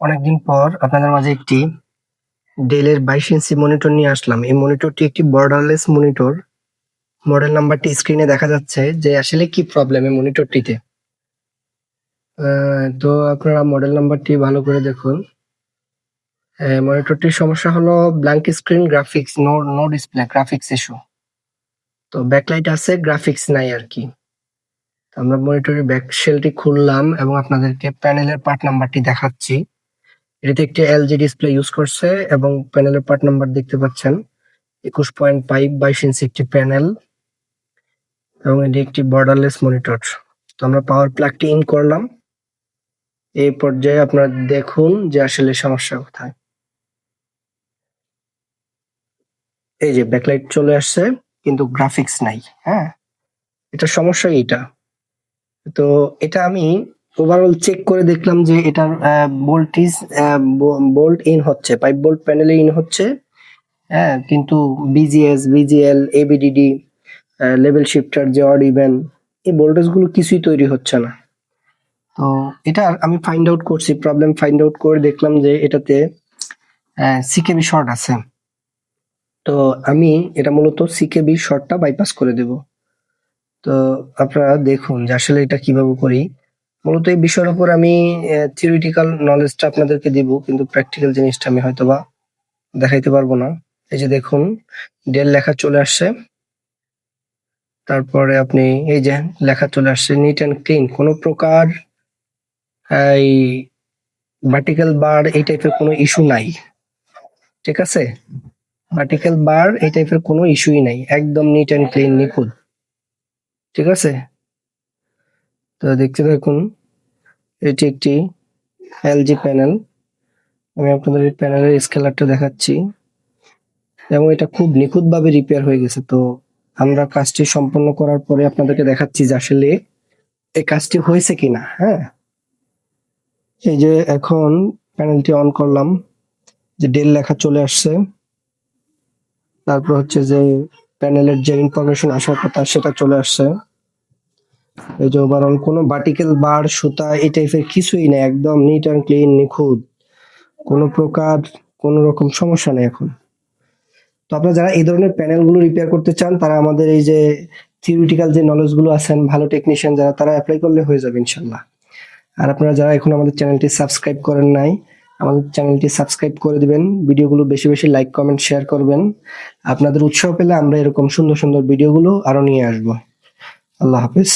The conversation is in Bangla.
অনেকদিন পর আপনাদের মাঝে একটি ডেলের 22 ইঞ্চি মনিটর নিয়ে আসলাম। এই মনিটরটি একটি বর্ডারলেস মনিটর। মডেল নাম্বারটি স্ক্রিনে দেখা যাচ্ছে যে আসলে কি প্রবলেম এই মনিটরটিতে। তো আপনারা মডেল নাম্বারটি ভালো করে দেখুন। মনিটরটির সমস্যা হলো blank screen graphics, no display, graphics issue. তো ব্যাকলাইট আছে, গ্রাফিক্স নাই আর কি। আমরা মনিটরের ব্যাক শেলটি খুললাম এবং আপনাদেরকে প্যানেলের পার্ট নাম্বারটি দেখাচ্ছি। এটিতে একটি এলজি ডিসপ্লে ইউজ করছে এবং প্যানেলের পার্ট নাম্বার দেখতে পাচ্ছেন 21.5 22 ইঞ্চি একটি প্যানেল এবং এটি একটি বর্ডারলেস মনিটর। তো আমরা পাওয়ার প্লাগটি ইন করলাম। এই পর্যায়ে আপনারা দেখুন যে আসলে সমস্যা কোথায়। এই যে ব্যাকলাইট চলে আসছে কিন্তু গ্রাফিক্স নাই। হ্যাঁ, এটা সমস্যা এইটা। তো এটা আমি ওভারঅল চেক করে দেখলাম যে এটার বোল্ট ইন হচ্ছে, পাইপ বোল্ট প্যানেলে ইন হচ্ছে। হ্যাঁ, কিন্তু BGS, BGL, ABDD, level shifter, যে অড ইভেন, এই ভোল্টেজ গুলো কিছুই তৈরি হচ্ছে না। তো এটা আমি ফাইন্ড আউট করছি, প্রবলেম ফাইন্ড আউট করে দেখলাম যে এটাতে সিকেবি শর্ট আছে। তো আমি এটা মূলত সিকেবি শর্টটা বাইপাস করে দেব। তো আপনারা দেখুন যে আসলে এটা কিভাবে করি। মূলত এই বিষয়ের উপর আমি থিওরিটিক্যাল নলেজটা আপনাদেরকে দিব, কিন্তু প্র্যাকটিক্যাল জিনিসটা আমি হয়তোবা দেখাইতে পারবো না। এই যে দেখুন, ডেল লেখা চলে আসছে। তারপরে আপনি এই যে লেখা চলে আসছে নিট অ্যান্ড ক্লিন, কোনো প্রকার এই ভার্টিক্যাল বার এই টাইপের কোনো ইস্যু নাই। ঠিক আছে, ভার্টিক্যাল বার এই টাইপের কোনো ইস্যুই নাই, একদম নিট অ্যান্ড ক্লিন, নিখুঁত। ঠিক আছে, তো দেখতে থাকুন। এটি একটি এলজি প্যানেল। আমি আপনাদের এই প্যানেলের স্কেলারটা দেখাচ্ছি এবং এটা খুব নিখুঁতভাবে রিপেয়ার হয়ে গেছে। তো আমরা কাজটি সম্পন্ন করার পরে আপনাদেরকে দেখাচ্ছি যে আসলে এই কাজটি হয়েছে কিনা। হ্যাঁ, এই যে এখন প্যানেলটি অন করলাম, যে ডেল লেখা চলে আসছে। তারপর হচ্ছে যে প্যানেলের যে ইনফরমেশন আসার কথা সেটা চলে আসছে। এই যে ওভারঅল কোনো ভার্টিক্যাল বার, সুতা এই টাইপের কিছুই নেই, একদম নিট অ্যান্ড ক্লিন, নিখুঁত, কোনো প্রকার কোনো রকম সমস্যা নেই এখন। তো আপনারা যারা এই ধরনের প্যানেলগুলো রিপেয়ার করতে চান তারা আমাদের এই যে থিওরিটিক্যাল যে নলেজ গুলো আছেন, ভালো টেকনিশিয়ান যারা, তারা অ্যাপ্লাই করলে হয়ে যাবে ইনশাল্লাহ। আর আপনারা যারা এখন আমাদের চ্যানেলটি সাবস্ক্রাইব করেন নাই, আমাদের চ্যানেলটি সাবস্ক্রাইব করে দিবেন, ভিডিওগুলো বেশি বেশি লাইক কমেন্ট শেয়ার করবেন। আপনাদের উৎসাহ পেলে আমরা এরকম সুন্দর সুন্দর ভিডিওগুলো আরো নিয়ে আসবো। আল্লাহ হাফেজ।